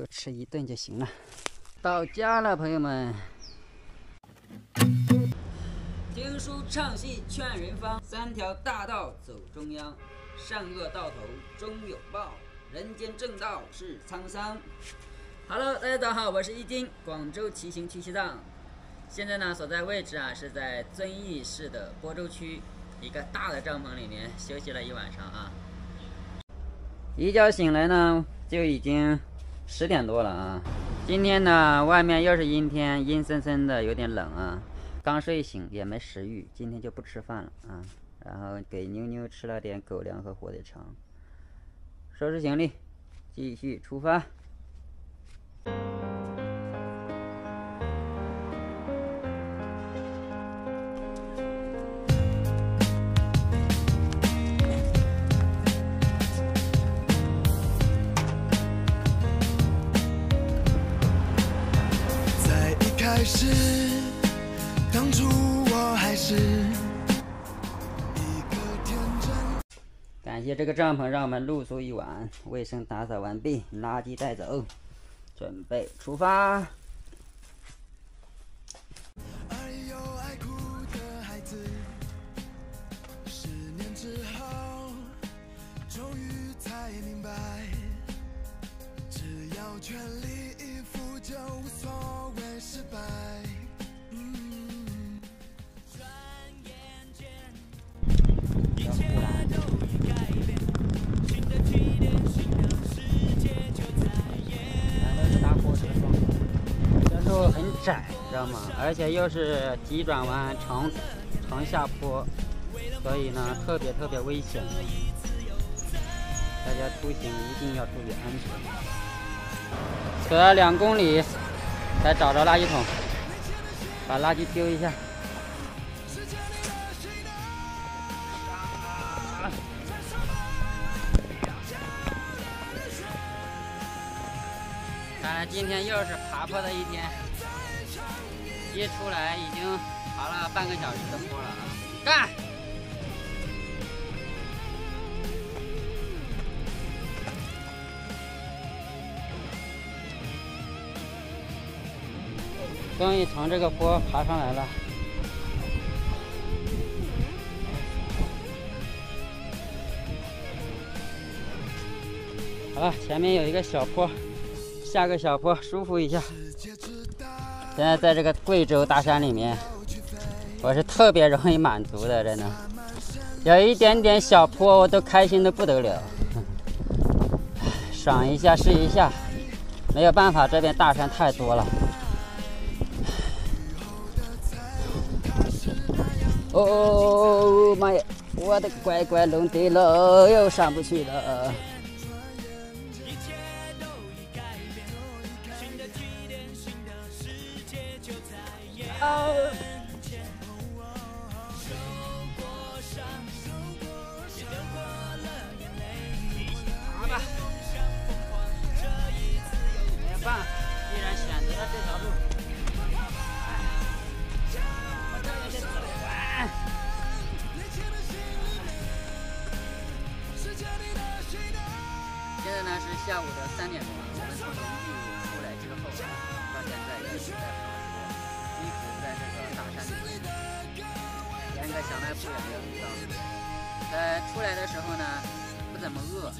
够吃一顿就行了。到家了，朋友们。听书唱戏劝人方，3条大道走中央，善恶到头终有报，人间正道是沧桑。Hello， 大家好，我是一丁，广州骑行去西藏。现在呢，所在位置啊是在遵义市的播州区一个大的帐篷里面休息了一晚上啊。一觉醒来呢，就已经10点多了啊。今天呢，外面又是阴天，阴森森的，有点冷啊。刚睡醒也没食欲，今天就不吃饭了啊。然后给妞妞吃了点狗粮和火腿肠。收拾行李，继续出发。在一开始，当初我还是一个天真。感谢这个帐篷让我们露宿一晚，卫生打扫完毕，垃圾带走，准备出发。而有爱哭的孩子，10年之后，终于才明白，只要全力以赴就无所谓失败。很窄，知道吗？而且又是急转弯、长下坡，所以呢特别危险。大家出行一定要注意安全。走了2公里，才找着垃圾桶，把垃圾丢一下。看来今天又是爬坡的一天，一出来已经爬了半个小时的坡了啊！干！终于从这个坡爬上来了。好了，前面有一个小坡。下个小坡舒服一下。现在在这个贵州大山里面，我是特别容易满足的，真的。有一点点小坡，我都开心的不得了。爽一下试一下，没有办法，这边大山太多了。哦妈呀，我的乖乖弄对了，又上不去了。好吧，没办法，既然选择了这条路，我这也得走完。现在呢是下午的3点钟了，我们从营地出来之后，到现在一直在爬坡，一直在这个大山里面，连个小卖部也没有遇到。出来的时候呢，不怎么饿，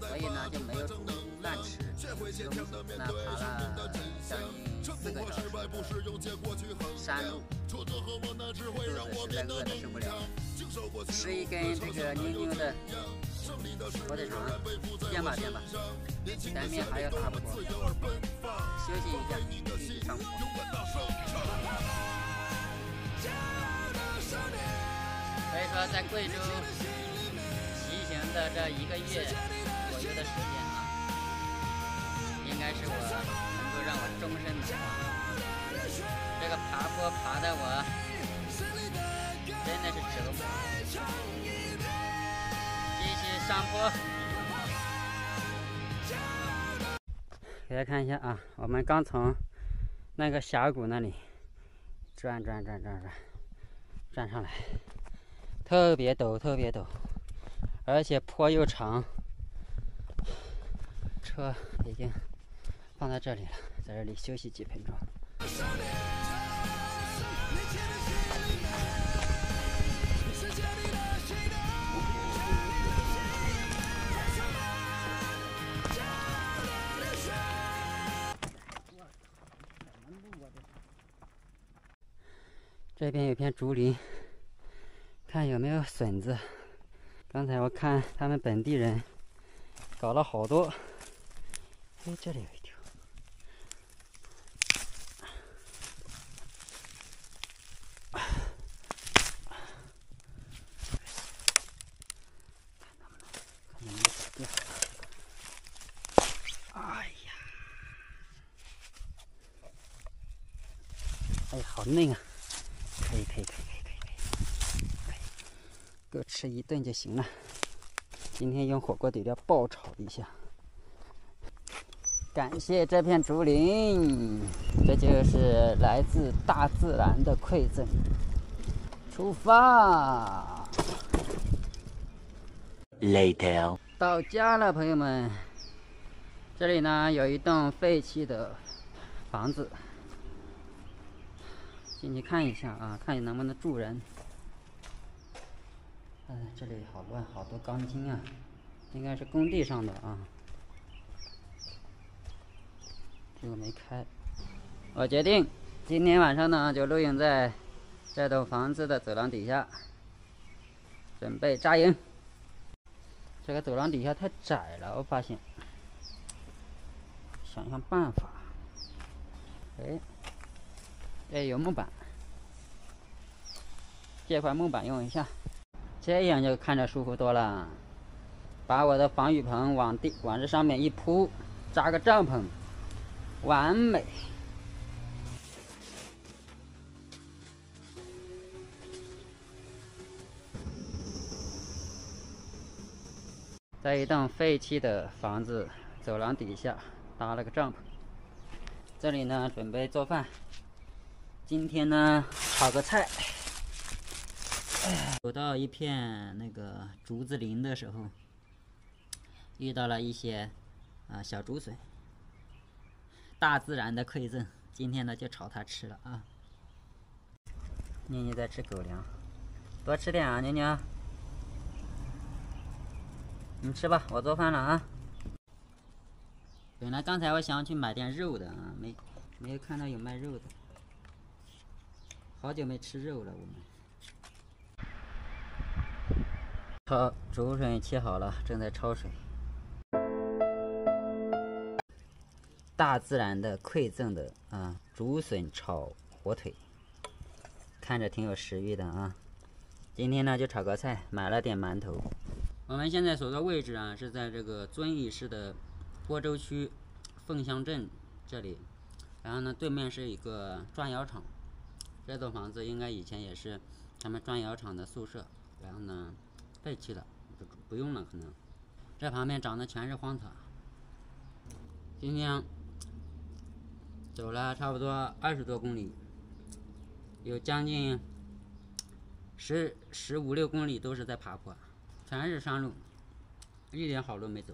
所以呢就没有煮饭吃。那爬了将近4个小时的山路，肚子实在饿得受不了，吃一根这个妞妞的火腿肠，垫吧。前面还有大坡，休息一下，继续上坡。所以说，在贵州骑行的这1个月左右的时间啊，应该是我能够让我终身难忘。这个爬坡爬的我真的是折磨。继续上坡。给大家看一下啊，我们刚从那个峡谷那里转上来，特别陡，而且坡又长，车已经放在这里了，在这里休息几分钟。这边有片竹林，看有没有笋子。刚才我看他们本地人搞了好多。哎，这里有一条。看能不能搞掉。哎呀，哎呀，好嫩啊！可以，够吃一顿就行了。今天用火锅底料爆炒一下。感谢这片竹林，这就是来自大自然的馈赠。出发 Later， 到家了，朋友们。这里呢有一栋废弃的房子，进去看一下啊，看能不能住人。这里好乱，好多钢筋啊，应该是工地上的啊。这个没开。我决定今天晚上呢就露营在这栋房子的走廊底下，准备扎营。这个走廊底下太窄了，我发现。想想办法。哎，有木板，借块木板用一下，这样就看着舒服多了。把我的防雨棚往这上面一铺，扎个帐篷，完美。在一栋废弃的房子走廊底下搭了个帐篷，这里呢准备做饭。今天呢炒个菜。走到一片那个竹子林的时候，遇到了一些小竹笋，大自然的馈赠。今天呢就炒它吃了啊。妮妮在吃狗粮，多吃点啊，妮妮。你吃吧，我做饭了啊。本来刚才我想去买点肉的啊，没有看到有卖肉的。好久没吃肉了，我们。好，竹笋切好了，正在焯水。大自然的馈赠的竹笋炒火腿，看着挺有食欲的啊。今天呢就炒个菜，买了点馒头。我们现在所在位置啊是在这个遵义市的播州区凤乡镇这里，然后呢对面是一个砖窑厂，这栋房子应该以前也是他们砖窑厂的宿舍，然后呢废弃了，不用了可能。这旁边长的全是荒草。今天走了差不多20多公里，有将近15、16公里都是在爬坡，全是山路，一点好路没走。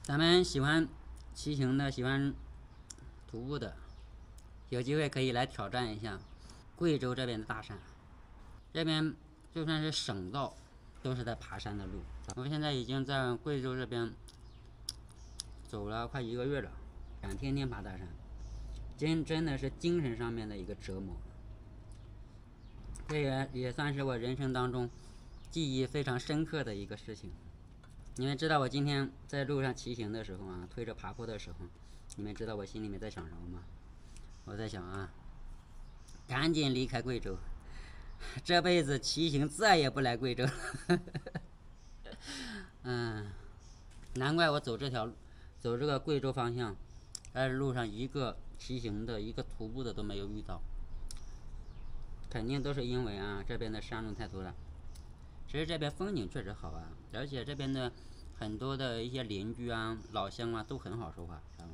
咱们喜欢骑行的，喜欢徒步的，有机会可以来挑战一下贵州这边的大山。这边就算是省道都是在爬山的路。我现在已经在贵州这边走了快1个月了，想天天爬大山，真的是精神上面的一个折磨。这也算是我人生当中记忆非常深刻的一个事情。你们知道我今天在路上骑行的时候啊，推着爬坡的时候，你们知道我心里面在想什么吗？我在想啊，赶紧离开贵州，这辈子骑行再也不来贵州。难怪我走这个贵州方向，但是路上一个骑行的一个徒步的都没有遇到，肯定都是因为这边的山路太多了。其实这边风景确实好啊，而且这边的很多的一些邻居啊、老乡啊都很好说话，知道吗？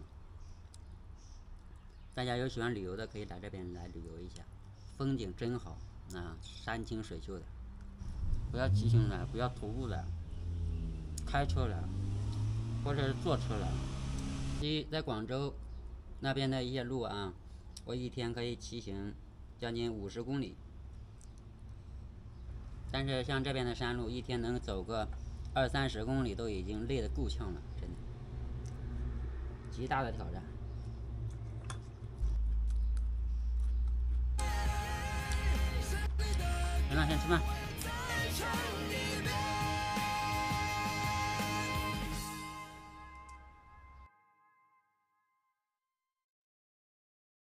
大家有喜欢旅游的可以来这边来旅游一下，风景真好啊，山清水秀的。不要骑行了，不要徒步了，开车了，或者是坐车了，在广州那边的一些路啊，我一天可以骑行将近50公里，但是像这边的山路，一天能走个20-30公里都已经累得够呛了，真的，极大的挑战。行了，先吃饭。